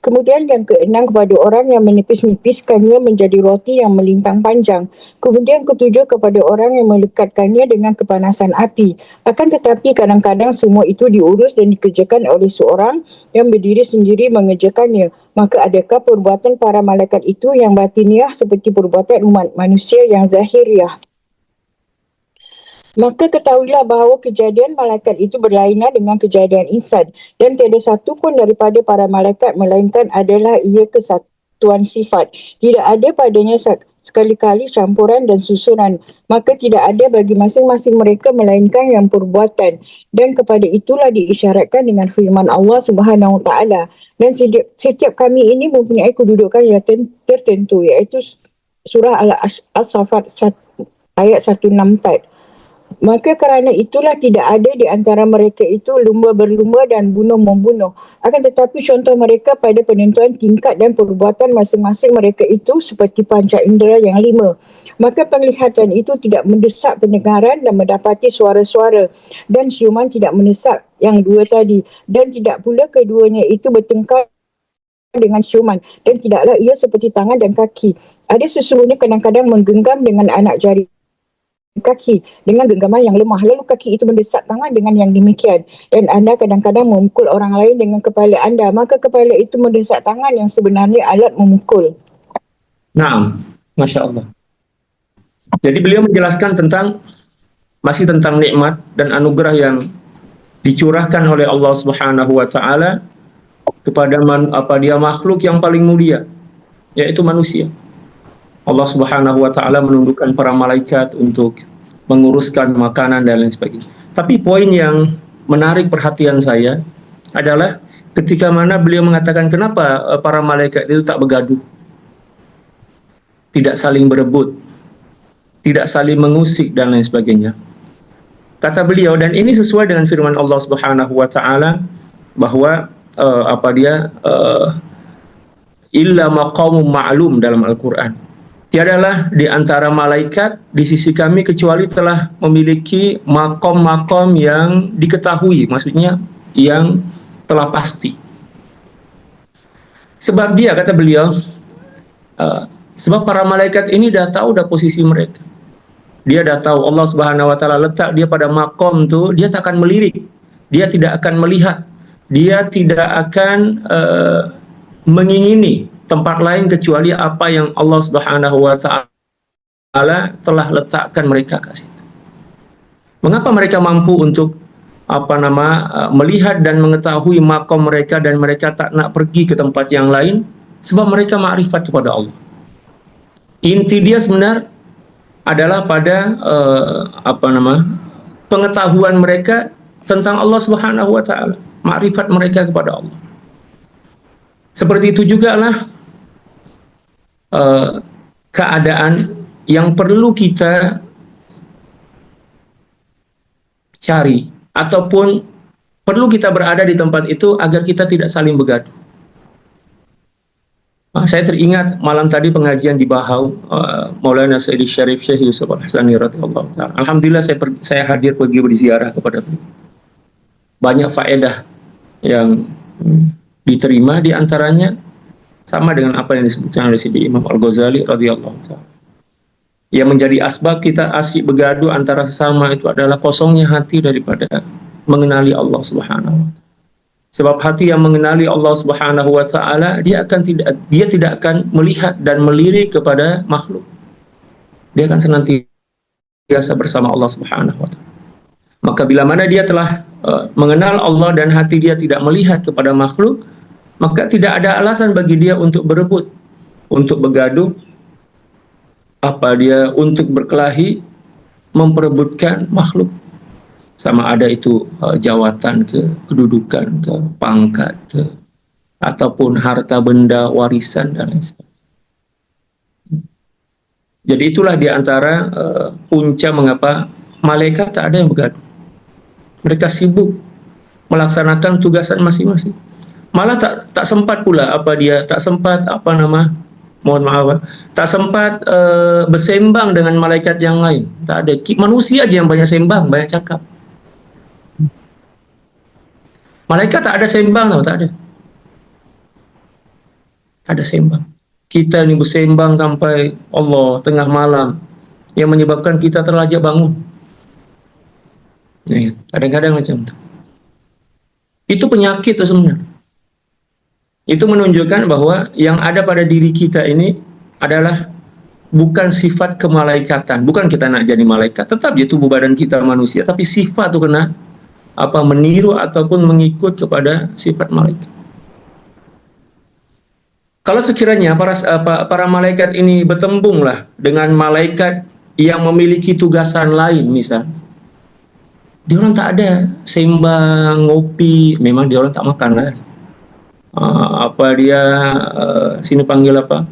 Kemudian yang keenam kepada orang yang menipis-nipiskannya menjadi roti yang melintang panjang. Kemudian ketujuh kepada orang yang melekatkannya dengan kepanasan api. Akan tetapi kadang-kadang semua itu diurus dan dikerjakan oleh seorang yang berdiri sendiri mengerjakannya. Maka adakah perbuatan para malaikat itu yang batiniah seperti perbuatan umat manusia yang zahiriah? Maka ketahuilah bahawa kejadian malaikat itu berlainan dengan kejadian insan, dan tiada satu pun daripada para malaikat melainkan adalah ia kesatuan sifat. Tidak ada padanya sekali-kali campuran dan susunan. Maka tidak ada bagi masing-masing mereka melainkan yang perbuatan. Dan kepada itulah diisyaratkan dengan firman Allah Subhanahu Wa Taala. Dan setiap kami ini mempunyai kedudukan yang tertentu, iaitu surah Al-Safat ayat 164. Maka kerana itulah tidak ada di antara mereka itu lumba berlumba dan bunuh membunuh. Akan tetapi contoh mereka pada penentuan tingkat dan perbuatan masing-masing mereka itu seperti panca indera yang 5. Maka penglihatan itu tidak mendesak pendengaran dan mendapati suara-suara, dan siuman tidak mendesak yang 2 tadi, dan tidak pula keduanya itu bertengkar dengan siuman, dan tidaklah ia seperti tangan dan kaki. Ada sesungguhnya kadang-kadang menggenggam dengan anak jari kaki dengan genggaman yang lemah, lalu kaki itu mendesak tangan dengan yang demikian, dan anda kadang-kadang memukul orang lain dengan kepala anda, maka kepala itu mendesak tangan yang sebenarnya alat memukul. Naam, Masya Allah. Jadi beliau menjelaskan masih tentang nikmat dan anugerah yang dicurahkan oleh Allah Subhanahu Wa Taala kepada makhluk yang paling mulia, yaitu manusia. Allah Subhanahu Wa Taala menundukkan para malaikat untuk menguruskan makanan dan lain sebagainya. Tapi poin yang menarik perhatian saya adalah ketika mana beliau mengatakan kenapa para malaikat itu tak bergaduh, tidak saling berebut, tidak saling mengusik dan lain sebagainya. Kata beliau, dan ini sesuai dengan firman Allah Subhanahu Wa Taala bahwa illa maqamum ma'lum dalam Al-Quran. Tiadalah di antara malaikat di sisi kami kecuali telah memiliki makom-makom yang diketahui, maksudnya yang telah pasti. Sebab dia, kata beliau, sebab para malaikat ini dah tahu dah posisi mereka. Dia dah tahu Allah Subhanahu Wa Taala letak dia pada makom tu, dia tak akan melirik, dia tidak akan melihat, dia tidak akan mengingini tempat lain kecuali apa yang Allah Subhanahu Wa Taala telah letakkan mereka kasih. Mengapa mereka mampu untuk melihat dan mengetahui makom mereka dan mereka tak nak pergi ke tempat yang lain? Sebab mereka makrifat kepada Allah. Inti dia sebenar adalah pada pengetahuan mereka tentang Allah Subhanahu Wa Taala, makrifat mereka kepada Allah. Seperti itu jugalah keadaan yang perlu kita cari, ataupun perlu kita berada di tempat itu agar kita tidak saling bergaduh. Saya teringat malam tadi pengajian di Bahau, Maulana Sayyidi Syarif Syekh Yusuf Al-Hasani radhiyallahu ta'ala. Alhamdulillah saya hadir pergi berziarah kepada beliau. Banyak faedah yang diterima, di antaranya sama dengan apa yang disebutkan oleh Sidi Imam Al-Ghazali radhiyallahu ta'ala. Yang menjadi asbab kita asyik bergaduh antara sesama itu adalah kosongnya hati daripada mengenali Allah Subhanahu Wa Ta'ala. Sebab hati yang mengenali Allah Subhanahu Wa Ta'ala, dia tidak akan melihat dan melirik kepada makhluk. Dia akan senantiasa bersama Allah Subhanahu Wa Ta'ala. Maka bila mana dia telah mengenal Allah dan hati dia tidak melihat kepada makhluk, maka tidak ada alasan bagi dia untuk berebut, untuk bergaduh, untuk berkelahi, memperebutkan makhluk. Sama ada itu jawatan ke, kedudukan ke, pangkat ke, ataupun harta benda, warisan dan lain sebagainya. Jadi itulah di antara punca mengapa malaikat tak ada yang bergaduh. Mereka sibuk melaksanakan tugasan masing-masing. Malah tak sempat pula tak sempat tak sempat bersembang dengan malaikat yang lain. Tak ada. Manusia aja yang banyak sembang, banyak cakap. Malaikat tak ada sembang, tak ada. ada sembang. Kita ini bersembang sampai Allah tengah malam, yang menyebabkan kita terlajak bangun. Nah, kadang-kadang macam itu. Itu penyakit itu sebenarnya. Itu menunjukkan bahwa yang ada pada diri kita ini adalah bukan sifat kemalaikatan. Bukan kita nak jadi malaikat, tetap dia tubuh badan kita manusia, tapi sifat itu kena meniru ataupun mengikut kepada sifat malaikat. Kalau sekiranya para malaikat ini bertembunglah dengan malaikat yang memiliki tugasan lain, misal, dia orang tak ada sembang, ngopi, memang dia orang tak makan lah. Sini panggil apa?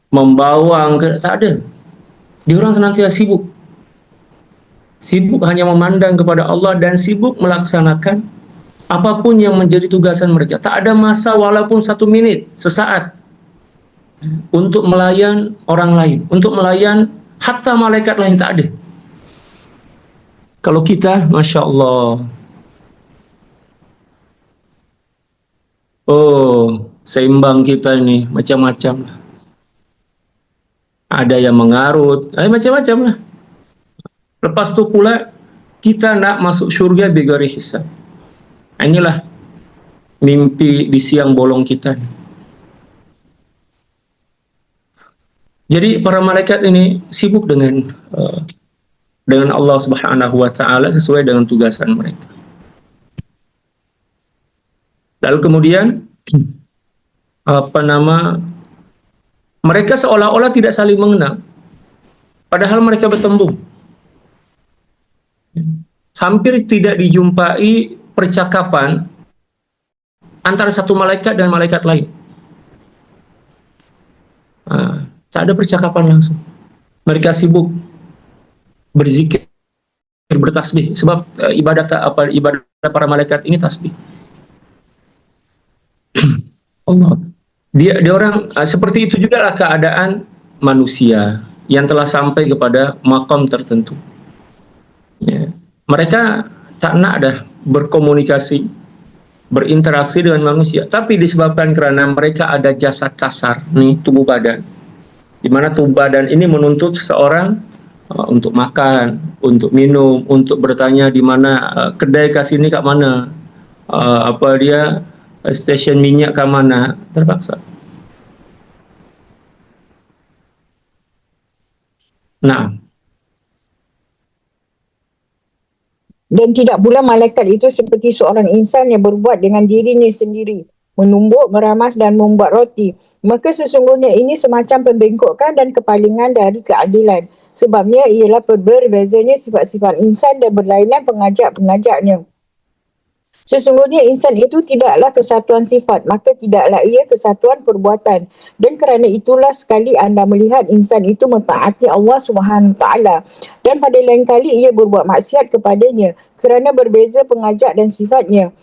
Membawang, tak ada. Dia orang senantiasa sibuk. Sibuk hanya memandang kepada Allah dan sibuk melaksanakan apapun yang menjadi tugasan mereka. Tak ada masa walaupun 1 menit, sesaat untuk melayan orang lain, untuk melayan hatta malaikat lain, tak ada. Kalau kita, Masya Allah, seimbang kita ini macam-macam lah. Ada yang mengarut, macam-macam lah. Lepas tu pula kita nak masuk syurga bigari hisab. Inilah mimpi di siang bolong kita. Jadi para malaikat ini sibuk dengan Allah Subhanahu wa taala sesuai dengan tugasan mereka. Lalu kemudian mereka seolah-olah tidak saling mengenal, padahal mereka bertembung. Hampir tidak dijumpai percakapan antara satu malaikat dan malaikat lain. Tak ada percakapan langsung. Mereka sibuk berzikir, bertasbih, sebab ibadat para malaikat ini tasbih. Allah. Dia orang seperti itu juga lah keadaan manusia yang telah sampai kepada makom tertentu. Ya. Mereka tak nak dah berkomunikasi, berinteraksi dengan manusia, tapi disebabkan kerana mereka ada jasad kasar, nih tubuh badan, di mana tubuh badan ini menuntut seseorang untuk makan, untuk minum, untuk bertanya di mana kedai kasih ini kat mana, stesen minyak kat mana, terpaksa. Nah, dan tidak pula malaikat itu seperti seorang insan yang berbuat dengan dirinya sendiri, menumbuk, meramas dan membuat roti. Maka sesungguhnya ini semacam pembengkokan dan kepalingan dari keadilan. Sebabnya ialah berbezanya sifat-sifat insan dan berlainan pengajak-pengajaknya. Sesungguhnya insan itu tidaklah kesatuan sifat, maka tidaklah ia kesatuan perbuatan. Dan kerana itulah sekali anda melihat insan itu mentaati Allah Subhanahu Taala, dan pada lain kali ia berbuat maksiat kepadanya, kerana berbeza pengajak dan sifatnya.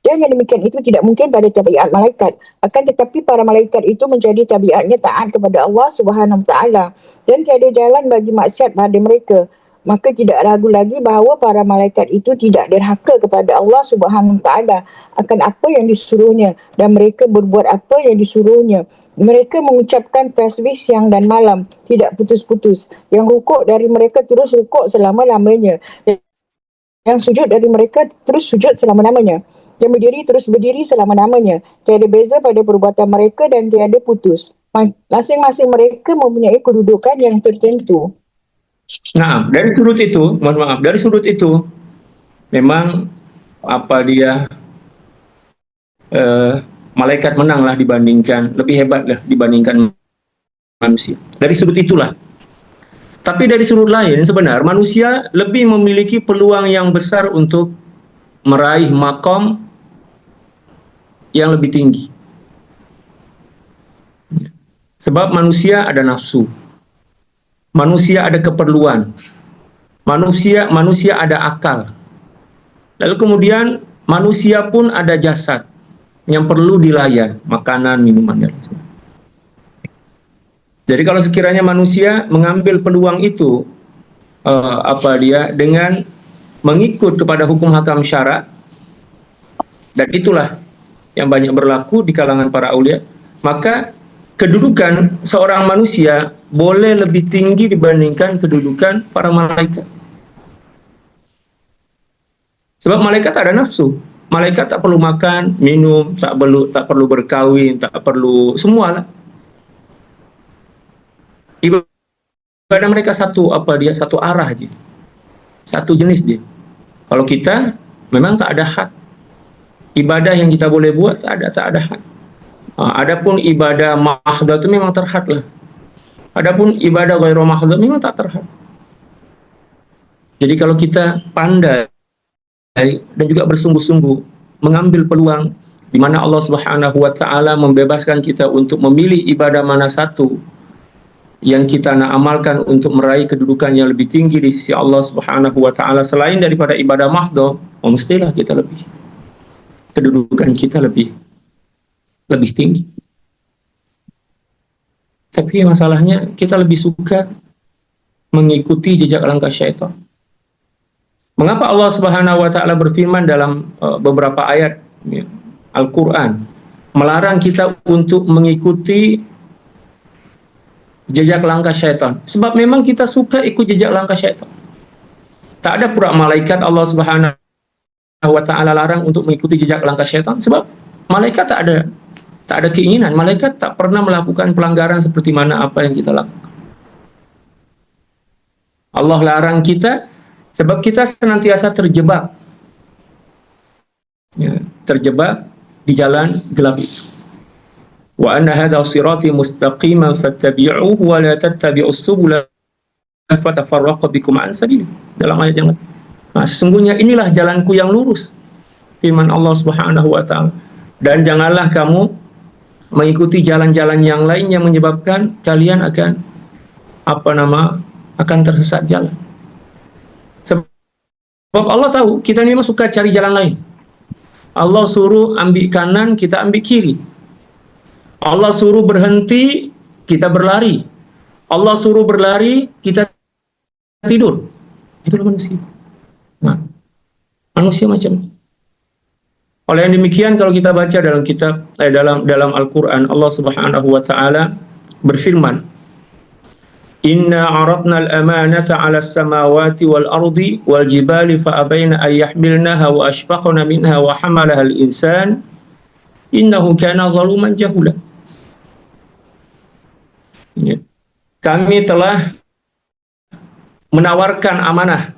Dan yang demikian itu tidak mungkin pada tabiat malaikat. Akan tetapi para malaikat itu menjadi tabiatnya taat kepada Allah Subhanahu Taala, dan tiada jalan bagi maksiat pada mereka. Maka tidak ragu lagi bahawa para malaikat itu tidak derhaka kepada Allah Subhanahu Taala akan apa yang disuruhnya, dan mereka berbuat apa yang disuruhnya. Mereka mengucapkan tasbih siang dan malam, tidak putus-putus. Yang rukuk dari mereka terus rukuk selama-lamanya. Yang sujud dari mereka terus sujud selama-lamanya. Yang berdiri terus berdiri selama-lamanya. Tiada beza pada perbuatan mereka dan tiada putus. Masing-masing mereka mempunyai kedudukan yang tertentu. Nah, dari sudut itu, memang malaikat menanglah lebih hebatlah dibandingkan manusia. Dari sudut itulah. Tapi dari sudut lain, sebenarnya manusia lebih memiliki peluang yang besar untuk meraih makom yang lebih tinggi. Sebab manusia ada nafsu. Manusia ada keperluan, manusia ada akal, lalu kemudian manusia pun ada jasad yang perlu dilayan, makanan, minuman, dan lain-lain. Jadi kalau sekiranya manusia mengambil peluang itu, dengan mengikut kepada hukum hakam syarak, dan itulah yang banyak berlaku di kalangan para aulia, maka kedudukan seorang manusia boleh lebih tinggi dibandingkan kedudukan para malaikat. Sebab malaikat ada nafsu. Malaikat tak perlu makan, minum, tak perlu berkawin, tak perlu semualah. Ibadah mereka satu arah aja. Satu jenis dia. Kalau kita memang tak ada had. Ibadah yang kita boleh buat tak ada had. Adapun ibadah mahdhah itu memang terhad lah. Adapun ibadah ghairu mahdhah memang tak terhad. Jadi kalau kita pandai dan juga bersungguh-sungguh mengambil peluang di mana Allah Subhanahu wa taala membebaskan kita untuk memilih ibadah mana satu yang kita nak amalkan untuk meraih kedudukan yang lebih tinggi di sisi Allah Subhanahu wa taala selain daripada ibadah mahdhah, mestilah kita kedudukan kita lebih tinggi. Tapi masalahnya kita lebih suka mengikuti jejak langkah syaitan. Mengapa Allah Subhanahu wa taala berfirman dalam beberapa ayat Al-Qur'an melarang kita untuk mengikuti jejak langkah syaitan? Sebab memang kita suka ikut jejak langkah syaitan. Tak ada pula malaikat Allah Subhanahu wa taala larang untuk mengikuti jejak langkah syaitan, sebab malaikat tak ada keinginan. Malaikat tak pernah melakukan pelanggaran seperti mana apa yang kita lakukan. Allah larang kita sebab kita senantiasa terjebak di jalan gelap itu. Wa anna hadha sirati mustaqiman fattabi'uhu wa la tattabi'us subula fatafarraqu bikum an sabili. Dalam ayat yang lain. Sesungguhnya inilah jalanku yang lurus, firman Allah Subhanahu wa taala. Dan janganlah kamu mengikuti jalan-jalan yang lain yang menyebabkan kalian akan tersesat jalan. Sebab Allah tahu kita memang suka cari jalan lain. Allah suruh ambil kanan, kita ambil kiri. Allah suruh berhenti, kita berlari. Allah suruh berlari, kita tidur. Itulah manusia. Manusia macam ini. Oleh yang demikian, kalau kita baca dalam kitab dalam Al-Qur'an, Allah Subhanahu wa taala berfirman, Inna aradna al-amanata 'ala as-samawati wal ardi wal jibali fa abaina an yahmilnaha wa ashfaqna minha wa hamalaha al-insan innahu kana zaluman jahula. Kami telah menawarkan amanah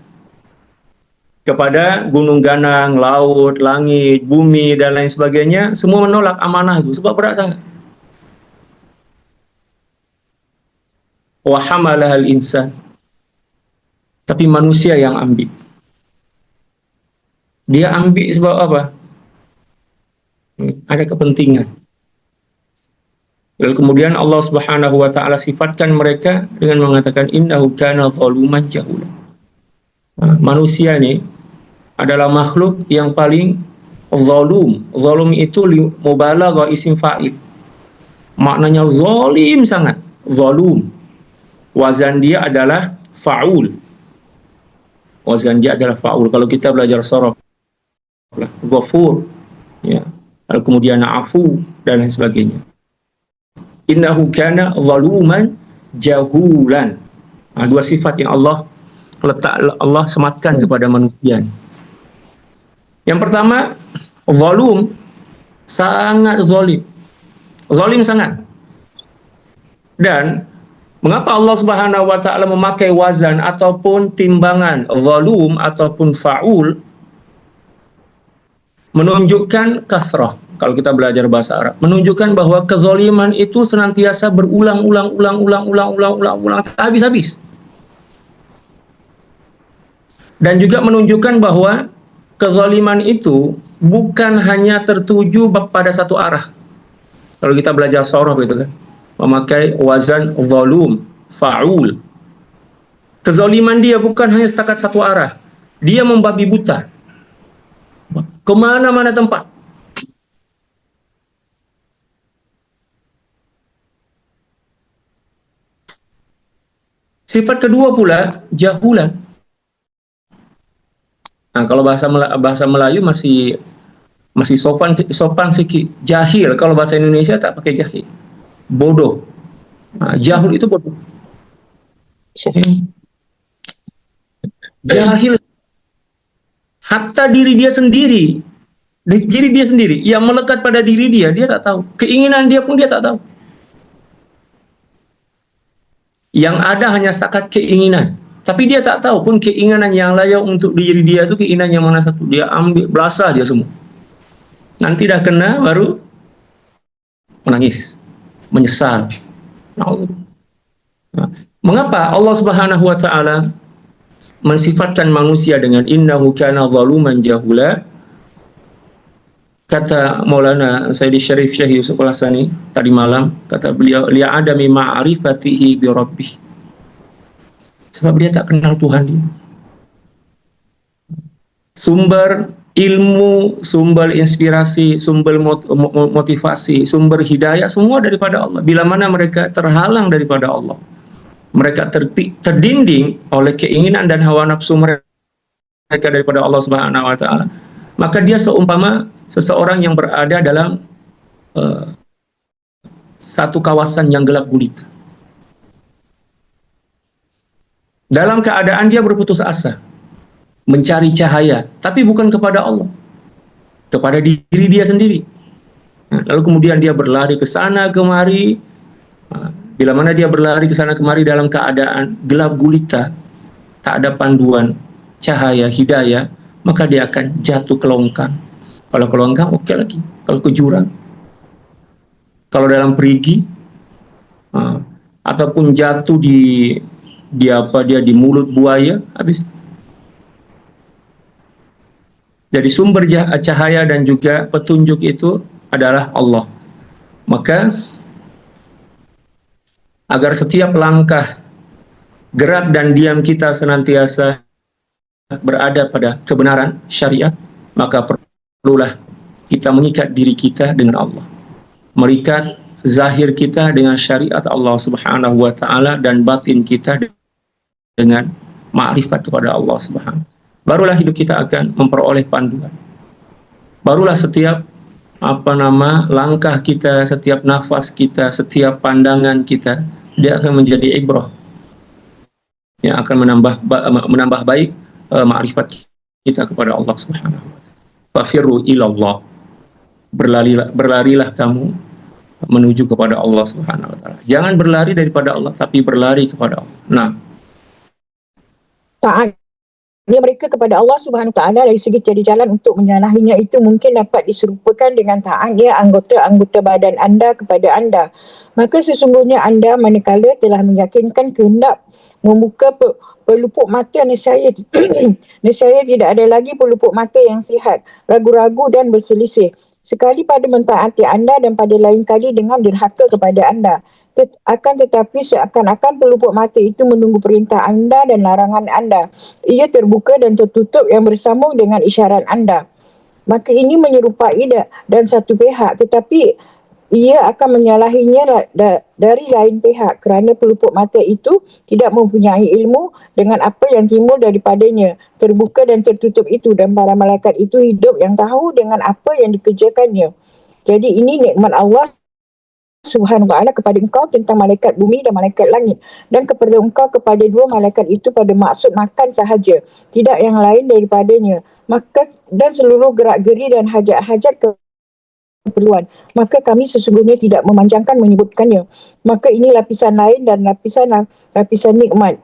kepada gunung ganang, laut, langit, bumi dan lain sebagainya, semua menolak amanah itu sebab berat sangat. Wa hamalahal insan. Tapi manusia yang ambil. Dia ambil sebab apa? Ada kepentingan. Lalu kemudian Allah Subhanahu wa taala sifatkan mereka dengan mengatakan innahu kana zaluman jahula. Manusia ni adalah makhluk yang paling zalum. Zalum itu mubalaghah isim fa'il. Maknanya zalim sangat, zalum. Wazan dia adalah fa'ul. Kalau kita belajar sharaf, ghafur, ya. Kemudian afu dan lain sebagainya. Innahu kana zaluman jahulan. Dua sifat yang Allah sematkan kepada manusia. Yang pertama, zalum, sangat zalim. Zalim sangat. Dan mengapa Allah Subhanahu wa taala memakai wazan ataupun timbangan zalum ataupun fa'ul? Menunjukkan kasrah. Kalau kita belajar bahasa Arab, menunjukkan bahwa kezaliman itu senantiasa berulang-ulang habis-habis. Dan juga menunjukkan bahwa kezaliman itu bukan hanya tertuju pada satu arah. Kalau kita belajar sharaf itu kan, memakai wazan zalum, fa'ul. Kezaliman dia bukan hanya setakat satu arah. Dia membabi buta. Kemana-mana tempat. Sifat kedua pula, jahulan. Kalau bahasa Melayu masih masih sopan sikit. Jahil, kalau bahasa Indonesia tak pakai jahil. Bodoh. Jahil itu bodoh. Jahil. Hatta diri dia sendiri, yang melekat pada diri dia tak tahu. Keinginan dia pun dia tak tahu. Yang ada hanya setakat keinginan, tapi dia tak tahu pun keinginan yang layak untuk diri dia itu keinginan yang mana satu. Dia ambil, belasah dia semua. Nanti dah kena baru menangis, menyesal. Nah, mengapa Allah Subhanahu wa taala mensifatkan manusia dengan innahu kana zaluman jahula? Kata Maulana Sayyidi Syarif Syekh Yusuf Al-Hassani tadi malam, kata beliau, li'adami ma'rifatihi bi rabbih. Sebab dia tak kenal Tuhan dia. Sumber ilmu, sumber inspirasi, sumber motivasi, sumber hidayah semua daripada Allah. Bila mana mereka terhalang daripada Allah, mereka terdinding oleh keinginan dan hawa nafsu mereka daripada Allah Subhanahu wa taala, maka dia seumpama seseorang yang berada dalam satu kawasan yang gelap gulita. Dalam keadaan dia berputus asa, mencari cahaya, tapi bukan kepada Allah, kepada diri dia sendiri. Lalu kemudian dia berlari ke sana kemari. Bila mana dia berlari ke sana kemari dalam keadaan gelap gulita, tak ada panduan cahaya hidayah, maka dia akan jatuh ke longkang. Kalau ke longkang oke lagi, kalau ke jurang, kalau dalam perigi, ataupun jatuh di mulut buaya, habis. Jadi sumber cahaya dan juga petunjuk itu adalah Allah. Maka agar setiap langkah, gerak dan diam kita senantiasa berada pada kebenaran syariat, maka perlulah kita mengikat diri kita dengan Allah, mengikat zahir kita dengan syariat Allah Subhanahu wa taala dan batin kita dengan ma'rifat kepada Allah Subhanahu. Barulah hidup kita akan memperoleh panduan. Barulah setiap langkah kita, setiap nafas kita, setiap pandangan kita, dia akan menjadi ibrah yang akan menambah baik ma'rifat kita kepada Allah Subhanahu wa taala. Fafirru ilallah. Berlarilah kamu menuju kepada Allah Subhanahu wa taala. Jangan berlari daripada Allah, tapi berlari kepada Allah. Nah, taat mereka kepada Allah Subhanahu wa taala dari segi cari jalan untuk menyalahinya itu mungkin dapat diserupakan dengan taatnya anggota-anggota badan anda kepada anda. Maka sesungguhnya anda manakala telah meyakinkan kehendak membuka pelupuk mata, nescaya tidak ada lagi pelupuk mata yang sihat, ragu-ragu dan berselisih. Sekali pada mentaati anda dan pada lain kali dengan derhaka kepada anda. Akan tetapi seakan-akan pelupuk mata itu menunggu perintah anda dan larangan anda. Ia terbuka dan tertutup yang bersambung dengan isyarat anda. Maka ini menyerupai dan satu pihak, tetapi ia akan menyalahinya dari lain pihak kerana pelupuk mata itu tidak mempunyai ilmu dengan apa yang timbul daripadanya, terbuka dan tertutup itu, dan para malaikat itu hidup yang tahu dengan apa yang dikerjakannya. Jadi ini nikmat Allah Subhanahu wa ta'ala kepada engkau tentang malaikat bumi dan malaikat langit, dan kepada engkau kepada dua malaikat itu pada maksud makan sahaja, tidak yang lain daripadanya. Maka dan seluruh gerak-geri dan hajat-hajat keperluan, maka kami sesungguhnya tidak memanjangkan menyebutkannya. Maka ini lapisan lain dan lapisan nikmat,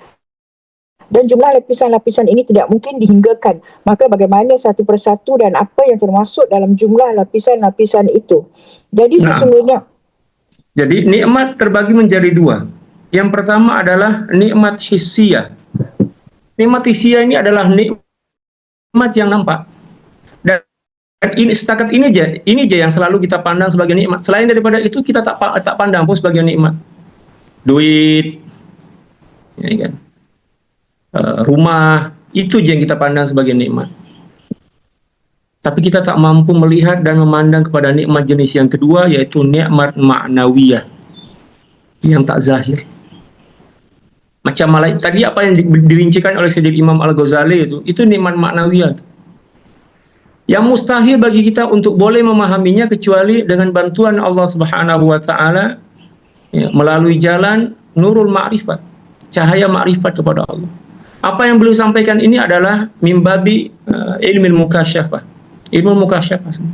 dan jumlah lapisan-lapisan ini tidak mungkin dihinggakan. Maka bagaimana satu persatu dan apa yang termasuk dalam jumlah lapisan-lapisan itu. Jadi sesungguhnya nikmat terbagi menjadi dua. Yang pertama adalah nikmat hissiyah. Nikmat hissiyah ini adalah nikmat yang nampak. Dan ini setakat ini aja yang selalu kita pandang sebagai nikmat. Selain daripada itu kita tak pandang pun sebagai nikmat. Duit, ya kan? Rumah, itu aja yang kita pandang sebagai nikmat. Tapi kita tak mampu melihat dan memandang kepada nikmat jenis yang kedua, yaitu nikmat ma'nawiyah yang tak zahir. Macam malaikat tadi, apa yang dirincikan oleh Sayyidina Imam Al-Ghazali itu nikmat ma'nawiyah. Yang mustahil bagi kita untuk boleh memahaminya kecuali dengan bantuan Allah Subhanahu wa taala, ya, melalui jalan nurul ma'rifat, cahaya ma'rifat kepada Allah. Apa yang beliau sampaikan ini adalah mimbabi ilmu mukasyafah. Ilmu mukasyafah.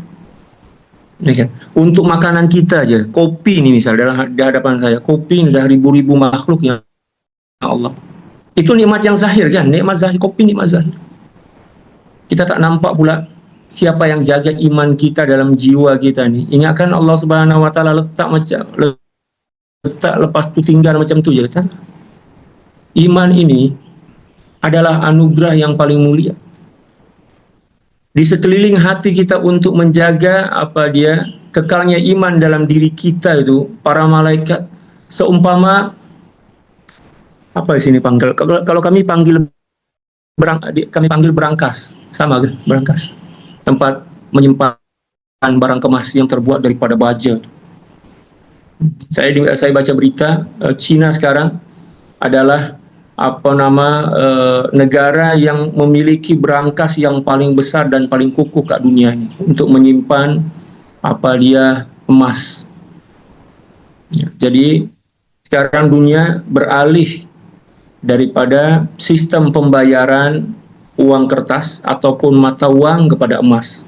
Ya kan? Untuk makanan kita aja, kopi ini misal di hadapan saya, kopi ini dari ribu-ribu makhluk ya Allah. Itu nikmat yang zahir kan, nikmat zahir, kopi nikmat zahir. Kita tak nampak pula siapa yang jaga iman kita dalam jiwa kita nih. Ingatkan Allah Subhanahu wa taala letak lepas tu tinggal macam tu je kan. Iman ini adalah anugerah yang paling mulia. Di sekeliling hati kita untuk menjaga kekalnya iman dalam diri kita itu, para malaikat seumpama apa di sini panggil, kalau kami panggil berangkas, sama kan, berangkas, tempat menyimpan barang kemas yang terbuat daripada baja. Saya baca berita Cina sekarang adalah negara yang memiliki berangkas yang paling besar dan paling kukuh kat dunia ini untuk menyimpan emas. Ya, jadi sekarang dunia beralih daripada sistem pembayaran uang kertas ataupun mata uang kepada emas.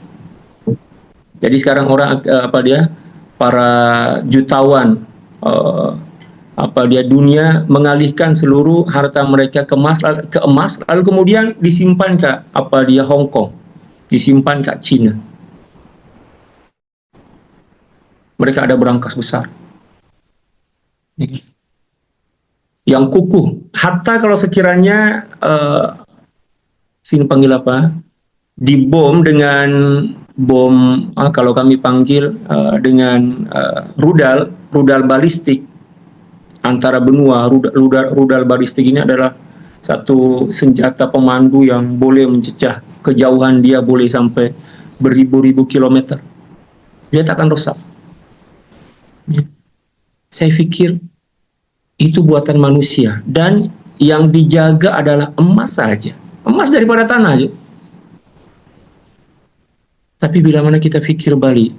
Jadi sekarang orang para jutawan dunia mengalihkan seluruh harta mereka ke emas, lalu kemudian disimpan ke Hong Kong, disimpan ke Cina. Mereka ada berangkas besar yang kukuh, hatta kalau sekiranya sini panggil dibom dengan bom, kalau kami panggil dengan rudal balistik antara benua. Rudal balistik ini adalah satu senjata pemandu yang boleh mencecah kejauhan, dia boleh sampai beribu-ribu kilometer, dia tak akan rusak. Saya pikir itu buatan manusia, dan yang dijaga adalah emas saja, emas daripada tanah aja. Tapi bila mana kita pikir balik,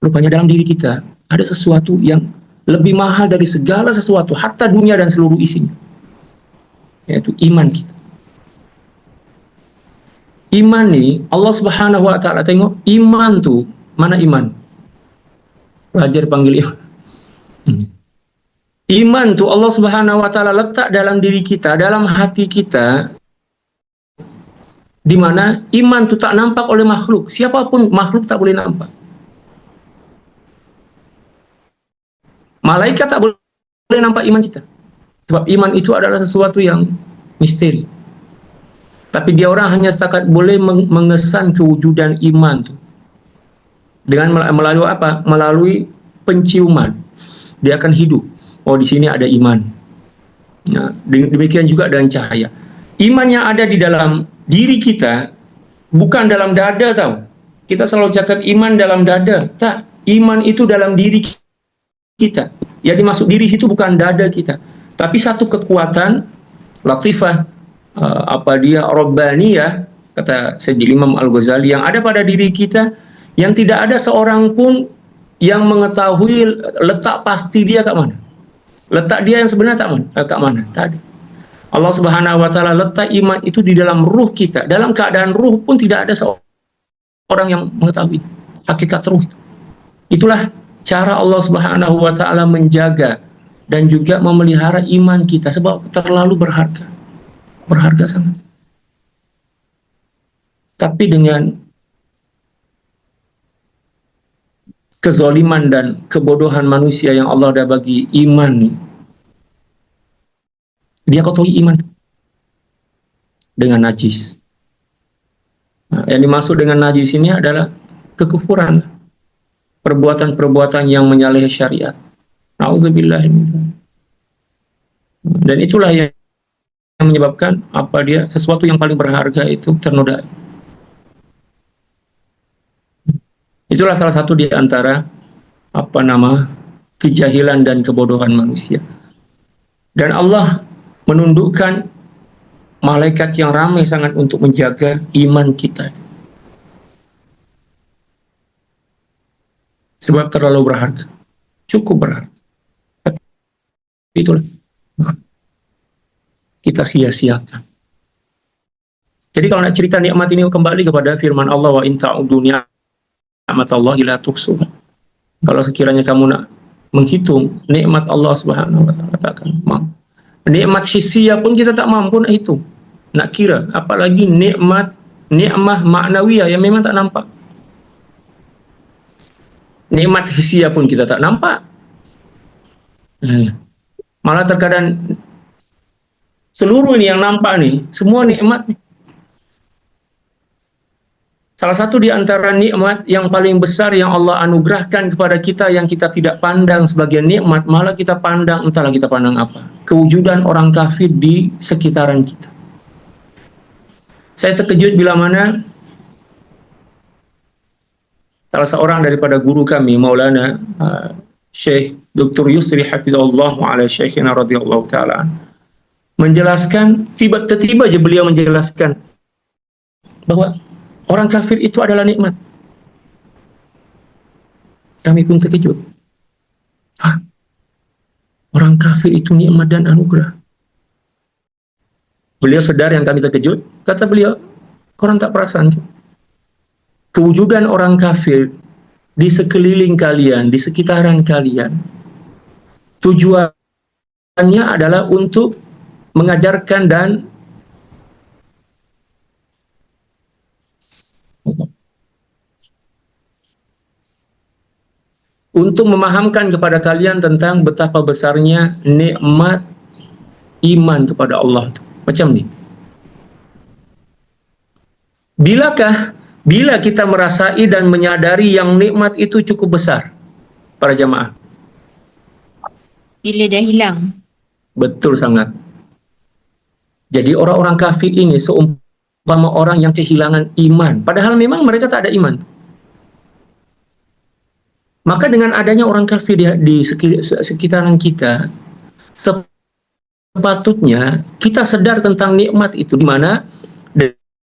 rupanya dalam diri kita ada sesuatu yang lebih mahal dari segala sesuatu, hatta dunia dan seluruh isinya, yaitu iman kita. Iman nih, Allah Subhanahu wa taala tengok iman tuh, mana iman? Pelajar panggil iman. Iman tuh Allah Subhanahu wa taala letak dalam diri kita, dalam hati kita, di mana iman tuh tak nampak oleh makhluk. Siapapun makhluk tak boleh nampak. Malaikat tak boleh nampak iman kita. Sebab iman itu adalah sesuatu yang misteri. Tapi dia orang hanya setakat boleh mengesan kewujudan iman tuh. Dengan melalui apa? Melalui penciuman. Dia akan hidup. Oh, di sini ada iman. Nah, demikian juga dengan cahaya. Iman yang ada di dalam diri kita bukan dalam dada, tahu. Kita selalu cakap iman dalam dada. Tak, iman itu dalam diri kita. Yang dimaksud diri situ bukan dada kita, tapi satu kekuatan latifah, rabbaniyah, kata Sayyidina Imam Al-Ghazali, yang ada pada diri kita, yang tidak ada seorang pun yang mengetahui letak pasti dia kat mana. Letak dia yang sebenarnya kat mana? Tak ada. Allah Subhanahu wa taala letak iman itu di dalam ruh kita. Dalam keadaan ruh pun tidak ada seorang yang mengetahui hakikat ruh itu. Itulah cara Allah Subhanahu wa taala menjaga dan juga memelihara iman kita, sebab terlalu berharga. Berharga sangat. Tapi dengan kezaliman dan kebodohan manusia yang Allah dah bagi iman nih, dia kotori iman dengan najis. Nah, yang dimaksud dengan najis ini adalah kekufuran, perbuatan-perbuatan yang menyalahi syariat. Na'udzubillah. Dan itulah yang menyebabkan sesuatu yang paling berharga itu ternodai. Itulah salah satu di antara kejahilan dan kebodohan manusia. Dan Allah menundukkan malaikat yang ramai sangat untuk menjaga iman kita. sebab terlalu berharga, cukup berharga. Tapi itulah kita sia-siakan. Jadi kalau nak cerita nikmat ini kembali kepada firman Allah, wa in ta'udu ni'matallahi la tuhsuha. Kalau sekiranya kamu nak menghitung nikmat Allah Subhanahu wa taala, katakan mampu. Nikmat hissiyah pun kita tak mampu nak hitung, nak kira, apalagi nikmah maknawiyah yang memang tak nampak. Nikmat hissiyah pun kita tak nampak. Malah terkadang seluruh ini yang nampak nih, semua nikmat nih. Salah satu di antara nikmat yang paling besar yang Allah anugerahkan kepada kita yang kita tidak pandang sebagai nikmat, malah kita pandang, entahlah kita pandang apa, kewujudan orang kafir di sekitaran kita. Saya terkejut bila mana salah seorang daripada guru kami, Maulana Syekh Dr. Yusri Hafizahullah ala Syekhina radhiyallahu ta'ala, menjelaskan, tiba-tiba aja beliau menjelaskan bahwa orang kafir itu adalah nikmat. Kami pun terkejut. Hah? Orang kafir itu nikmat dan anugerah. Beliau sedar yang kami terkejut. Kata beliau, korang tak perasan kewujudan orang kafir di sekeliling kalian, di sekitaran kalian, tujuannya adalah untuk mengajarkan dan untuk memahamkan kepada kalian tentang betapa besarnya nikmat iman kepada Allah. Macam ni. Bila kita merasai dan menyadari yang nikmat itu cukup besar, para jamaah? Bila dah hilang. Betul sangat. Jadi orang-orang kafir ini seumpama orang yang kehilangan iman, padahal memang mereka tak ada iman. Maka dengan adanya orang kafir di sekitaran kita, sepatutnya kita sadar tentang nikmat itu, di mana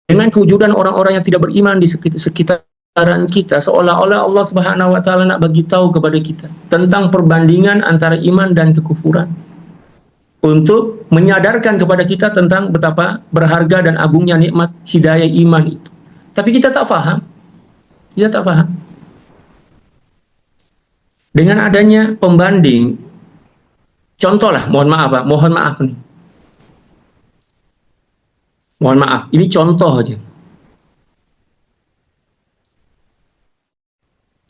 dengan kewujudan orang-orang yang tidak beriman di sekitaran kita, seolah-olah Allah Subhanahu wa taala nak bagi tahu kepada kita tentang perbandingan antara iman dan kekufuran, untuk menyadarkan kepada kita tentang betapa berharga dan agungnya nikmat hidayah iman itu. Tapi kita tak faham. Kita tak faham. Dengan adanya pembanding, contohlah, mohon maaf nih. Mohon maaf, ini contoh aja.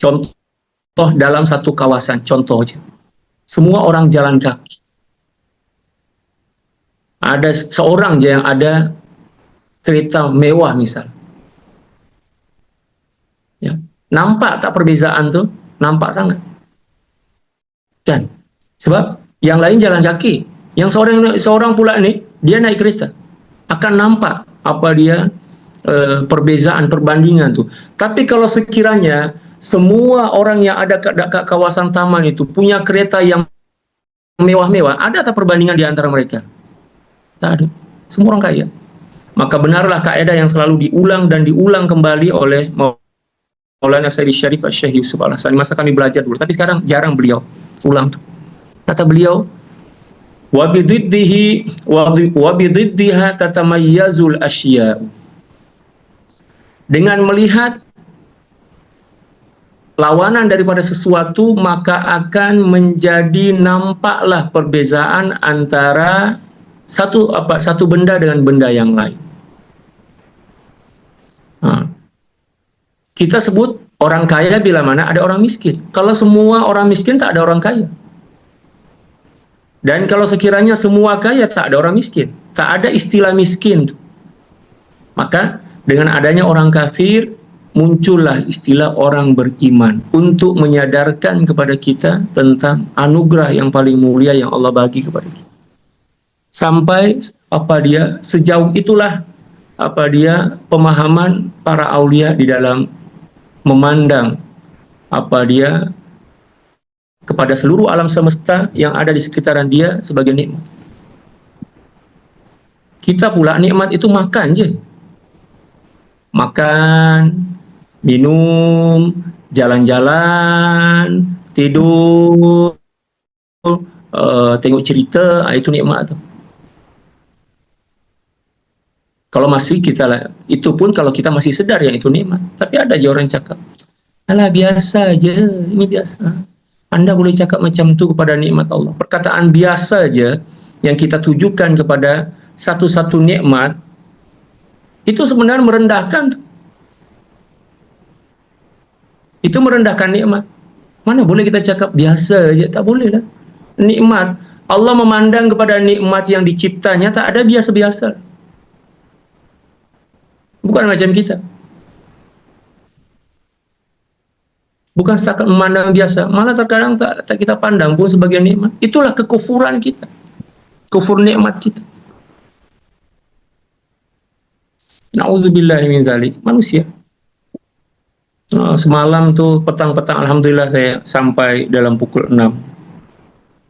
Contoh dalam satu kawasan, contoh aja. Semua orang jalan kaki. Ada seorang aja yang ada kereta mewah misal. Ya, nampak tak perbezaan tuh? Nampak sangat. Kan? Sebab yang lain jalan kaki, yang seorang pula nih dia naik kereta. Akan nampak apa dia perbezaan, perbandingan tuh. Tapi kalau sekiranya semua orang yang ada ke kawasan taman itu punya kereta yang mewah-mewah, ada tak perbandingan di antara mereka? Tak ada. Semua orang kaya. Maka benarlah kaidah yang selalu diulang dan diulang kembali oleh Maulana Sayyid Syarif Syekh Yusuf Al-Hassani. Masa kami belajar dulu, tapi sekarang jarang beliau ulang tuh. Kata beliau, wa bididdiha tatamayyazul asya. Dengan melihat lawanan daripada sesuatu, maka akan menjadi nampaklah perbezaan antara satu benda dengan benda yang lain. Kita sebut orang kaya bila mana ada orang miskin. Kalau semua orang miskin, tak ada orang kaya. Dan kalau sekiranya semua kaya, tak ada orang miskin. Tak ada istilah miskin. Maka dengan adanya orang kafir, muncullah istilah orang beriman untuk menyadarkan kepada kita tentang anugerah yang paling mulia yang Allah bagi kepada kita. Sampai sejauh itulah pemahaman para aulia di dalam memandang kepada seluruh alam semesta yang ada di sekitaran dia sebagai nikmat. Kita pula nikmat itu makan je. Makan, minum, jalan-jalan, tidur, tengok cerita, itu nikmat tu. Kalau masih kita lah, itu pun kalau kita masih sedar yang itu nikmat. Tapi ada aja orang cakap, alah biasa aja, ini biasa. Anda boleh cakap macam tu kepada nikmat Allah. Perkataan biasa aja yang kita tujukan kepada satu-satu nikmat, itu sebenarnya merendahkan. Itu merendahkan nikmat. Mana boleh kita cakap biasa aja, tak boleh lah. Nikmat, Allah memandang kepada nikmat yang diciptanya, tak ada biasa-biasa. Bukan macam kita. Bukan setakat memandang biasa, malah terkadang tak kita pandang pun sebagai nikmat. Itulah kekufuran kita. Kufur nikmat kita. Na'udzubillahi min dzalik. Manusia. Semalam tuh petang-petang, alhamdulillah saya sampai dalam pukul 6.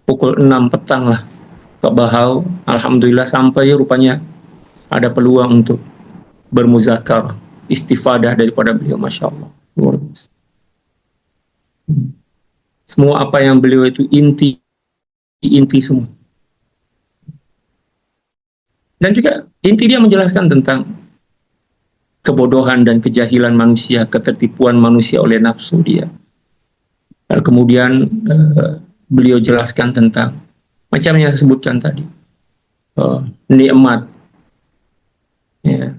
Pukul 6 petang lah ke Bahau. Alhamdulillah sampai, rupanya ada peluang untuk bermuzakar, istifadah daripada beliau, Masya Allah. Luar biasa. Semua apa yang beliau itu inti semua. Dan juga inti dia menjelaskan tentang kebodohan dan kejahilan manusia, ketertipuan manusia oleh nafsu dia. Dan kemudian beliau jelaskan tentang macam yang saya sebutkan tadi, nikmat ya,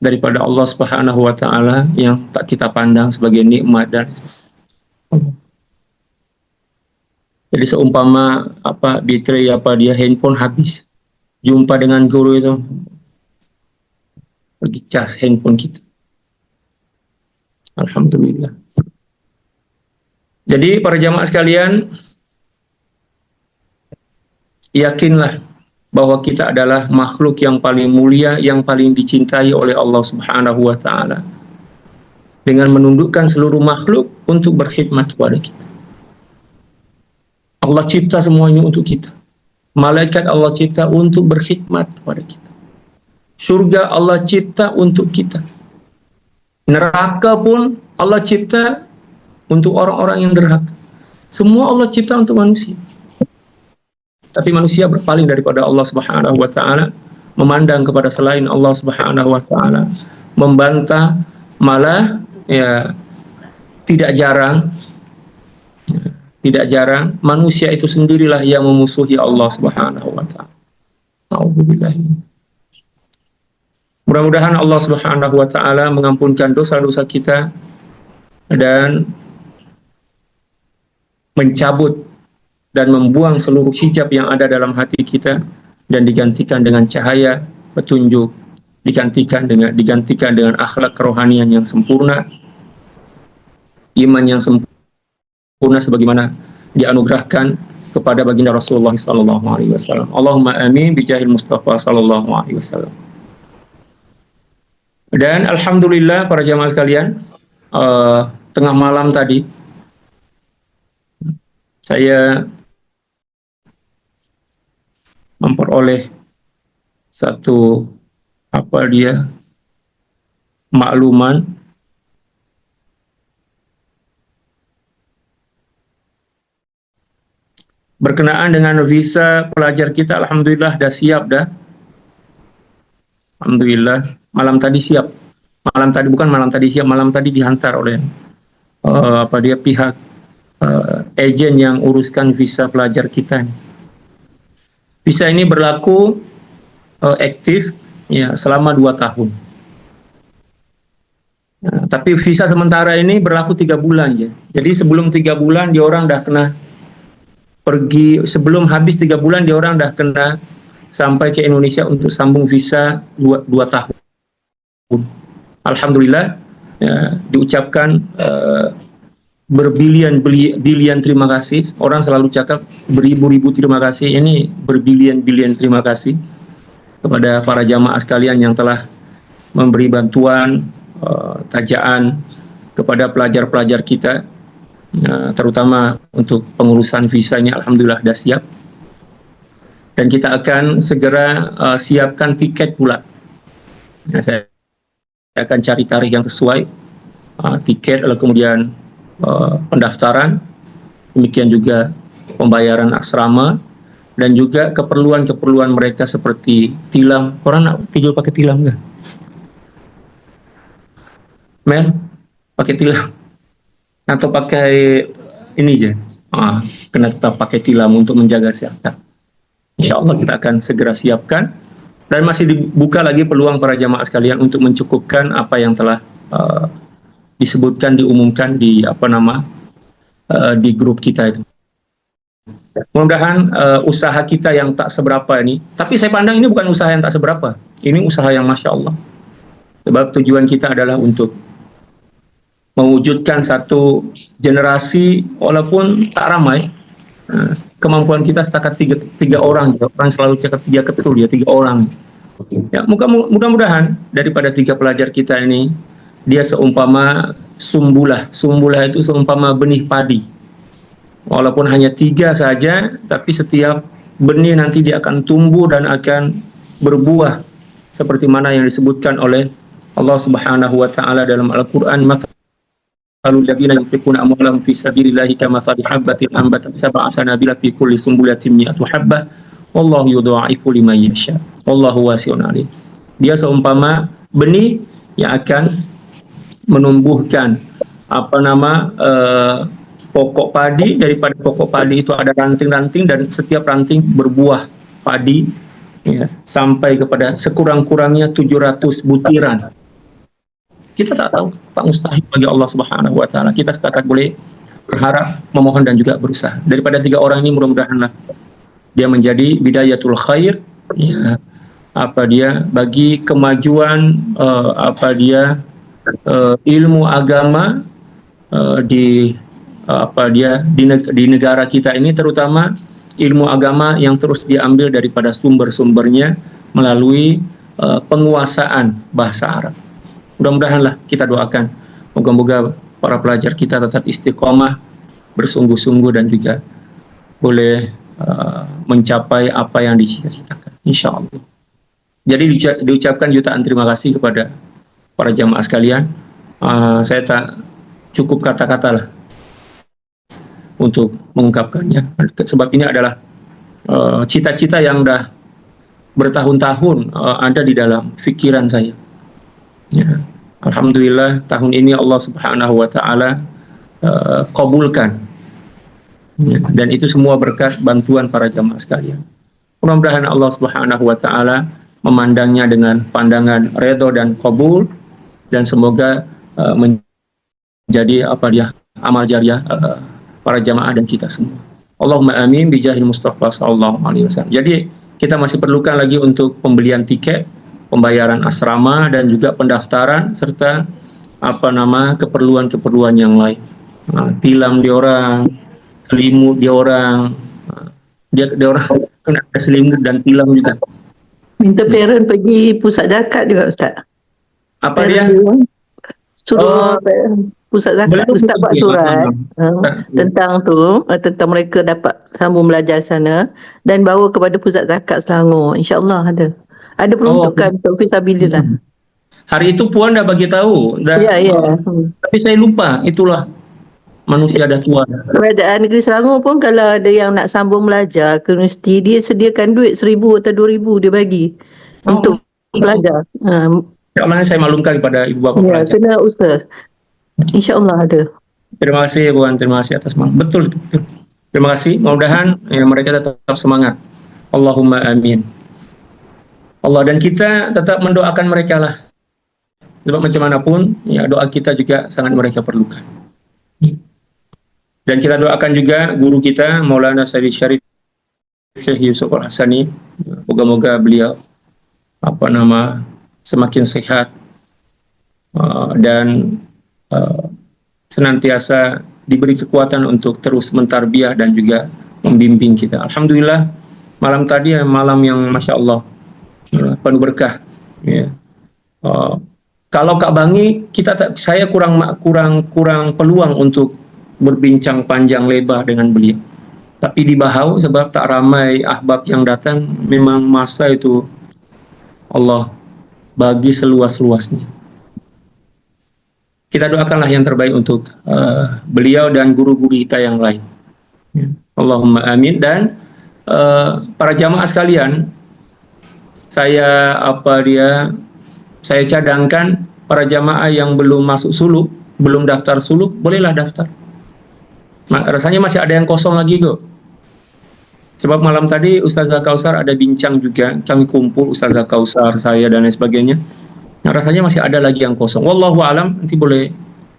daripada Allah Subhanahu wa Ta'ala yang tak kita pandang sebagai nikmat. Dan jadi seumpama baterai dia handphone habis, jumpa dengan guru itu, pergi cas handphone kita. Alhamdulillah. Jadi para jamaah sekalian, yakinlah bahwa kita adalah makhluk yang paling mulia, yang paling dicintai oleh Allah Subhanahu wa Ta'ala, dengan menundukkan seluruh makhluk untuk berkhidmat kepada kita. Allah cipta semuanya untuk kita. Malaikat Allah cipta untuk berkhidmat kepada kita. Surga Allah cipta untuk kita. Neraka pun Allah cipta untuk orang-orang yang derhaka. Semua Allah cipta untuk manusia. Tapi manusia berpaling daripada Allah Subhanahu wa Ta'ala, memandang kepada selain Allah Subhanahu wa Ta'ala, membantah, malah ya tidak jarang manusia itu sendirilah yang memusuhi Allah Subhanahu wa Ta'ala. Alhamdulillah. Mudah-mudahan Allah Subhanahu wa Ta'ala mengampunkan dosa-dosa kita dan mencabut dan membuang seluruh hijab yang ada dalam hati kita, dan digantikan dengan cahaya petunjuk, digantikan dengan akhlak kerohanian yang sempurna, iman yang sempurna sebagaimana dianugerahkan kepada baginda Rasulullah sallallahu alaihi wasallam. Allahumma amin bijahil Mustafa sallallahu alaihi wasallam. Dan alhamdulillah para jamaah sekalian, tengah malam tadi saya memperoleh satu makluman berkenaan dengan visa pelajar kita. Alhamdulillah dah siap dah. Alhamdulillah malam tadi siap. Malam tadi dihantar oleh pihak agen yang uruskan visa pelajar kita. Visa ini berlaku aktif ya selama 2 tahun. Nah, tapi visa sementara ini berlaku 3 bulan ya. Jadi sebelum 3 bulan dia orang dah kena pergi, sebelum habis 3 bulan dia orang dah kena sampai ke Indonesia untuk sambung visa 2 tahun. Alhamdulillah ya, diucapkan berbilian terima kasih. Orang selalu cakap beribu-ribu terima kasih. Ini berbilian-bilian terima kasih kepada para jamaah sekalian yang telah memberi bantuan tajaan kepada pelajar-pelajar kita, terutama untuk pengurusan visanya. Alhamdulillah dah siap, dan kita akan segera siapkan tiket pula. Saya akan cari tarikh yang sesuai tiket, lalu kemudian pendaftaran, demikian juga pembayaran asrama, dan juga keperluan-keperluan mereka seperti tilam. Orang nak tidur pakai tilam nggak? Mel, pakai tilam atau pakai ini aja? Kena tetap pakai tilam untuk menjaga kesehatan. Insya Allah kita akan segera siapkan, dan masih dibuka lagi peluang para jamaah sekalian untuk mencukupkan apa yang telah disebutkan, diumumkan di di grup kita itu. Mudah-mudahan usaha kita yang tak seberapa ini, tapi saya pandang ini bukan usaha yang tak seberapa, ini usaha yang Masya Allah. Sebab tujuan kita adalah untuk mewujudkan satu generasi, walaupun tak ramai, kemampuan kita setakat tiga orang, orang selalu cakap tiga ketul ya, 3 orang. Ya, mudah-mudahan daripada 3 pelajar kita ini, dia seumpama sumbulah itu seumpama benih padi. Walaupun hanya 3 saja, tapi setiap benih nanti dia akan tumbuh dan akan berbuah seperti mana yang disebutkan oleh Allah Subhanahu wa taala dalam Al-Qur'an. Maka alladzina yunfiquna amwalahum fi sabilillahi kamathali habbatin ambatat sab'a sanabila fi kulli sumbulatin mi'atu habbah wallahu yudha'ifu liman yasha wallahu wasi'un alim. Dia seumpama benih yang akan menumbuhkan pokok padi. Daripada pokok padi itu ada ranting-ranting, dan setiap ranting berbuah padi ya, sampai kepada sekurang-kurangnya 700 butiran. Kita tak tahu, tak mustahil bagi Allah Subhanahu wa taala. Kita setakat boleh berharap, memohon, dan juga berusaha. Daripada 3 orang ini, mudah-mudahanlah dia menjadi bidayatul khair ya, bagi kemajuan ilmu agama di negara kita ini, terutama ilmu agama yang terus diambil daripada sumber-sumbernya melalui penguasaan bahasa Arab. Mudah-mudahanlah kita doakan, moga-moga para pelajar kita tetap istiqomah, bersungguh-sungguh, dan juga boleh mencapai apa yang dicita-citakan, insya Allah. Jadi diucapkan jutaan terima kasih kepada para jamaah sekalian. Saya tak cukup kata-kata lah untuk mengungkapkannya, sebab ini adalah cita-cita yang dah bertahun-tahun ada di dalam pikiran saya ya. Alhamdulillah tahun ini Allah Subhanahu wa taala kabulkan ya, dan itu semua berkat bantuan para jamaah sekalian. Mudah-mudahan Allah Subhanahu wa taala memandangnya dengan pandangan redha dan kabul, dan semoga menjadi amal jariah para jamaah dan kita semua. Allahumma amin bijahil Mustafa sallallahu alaihi wasallam. Jadi kita masih perlukan lagi untuk pembelian tiket, pembayaran asrama, dan juga pendaftaran, serta keperluan-keperluan yang lain. Tilam dia orang, selimut dia orang, dia orang kena selimut dan tilam juga. Minta parent pergi pusat zakat juga, Ustaz. Apa parent dia? Suruh pusat zakat, Ustaz buat surat tentang mereka dapat sambung belajar sana dan bawa kepada pusat zakat Selangor. InsyaAllah ada peruntukan untuk fisabilillah. Hari itu Puan dah bagi tahu. Ya. Tapi saya lupa, itulah manusia dah tua. Kerajaan Negeri Selangor pun kalau ada yang nak sambung belajar ke universiti, dia sediakan duit 1,000 atau 2,000 dia bagi untuk belajar. InsyaAllah saya maklumkan kepada ibu bapa pelajar. Kena usaha. InsyaAllah ada. Terima kasih Puan, terima kasih atas semangat. Betul. Terima kasih. Mudah-mudahan mereka tetap semangat. Allahumma amin. Allah, dan kita tetap mendoakan mereka lah. Sebab macam manapun, ya, doa kita juga sangat mereka perlukan. Dan kita doakan juga guru kita, Maulana Sayyid Syarif Syekh Yusuf Al-Hasani. Moga-moga beliau semakin sehat dan senantiasa diberi kekuatan untuk terus mentarbiyah dan juga membimbing kita. Alhamdulillah, malam tadi malam yang Masya Allah penuh berkah ya. Kalau Kak Bangi, saya kurang peluang untuk berbincang panjang lebar dengan beliau. Tapi di Bahau, sebab tak ramai ahbab yang datang, memang masa itu Allah bagi seluas-luasnya. kita doakanlah yang terbaik untuk beliau dan guru-guru kita yang lain. Allahumma amin. Dan para jamaah sekalian, saya cadangkan para jamaah yang belum masuk suluk, belum daftar suluk, bolehlah daftar. Rasanya masih ada yang kosong lagi kok. Sebab malam tadi Ustazah Kausar ada bincang juga, kami kumpul Ustazah Kausar, saya dan lain sebagainya. Nah, rasanya masih ada lagi yang kosong. Wallahu alam, nanti boleh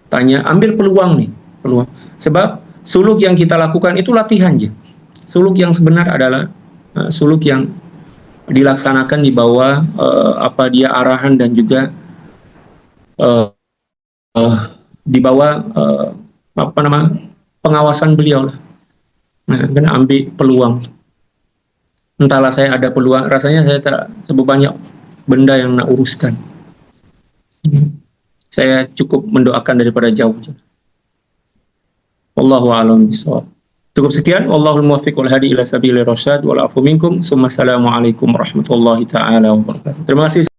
tanya, ambil peluang nih, peluang. Sebab suluk yang kita lakukan itu latihan aja. Suluk yang sebenar adalah suluk yang dilaksanakan di bawah arahan dan juga di bawah pengawasan beliau lah. Nah, kan ambil peluang. Entahlah saya ada peluang, rasanya saya tak banyak benda yang nak uruskan. Saya cukup mendoakan daripada jauh. Wallahu a'lam bishawab. Cukup sekian. Wallahul muwaffiq wal hadi ila sabilir rasyad wal afu minkum. Assalamualaikum warahmatullahi taala wabarakatuh. Terima kasih.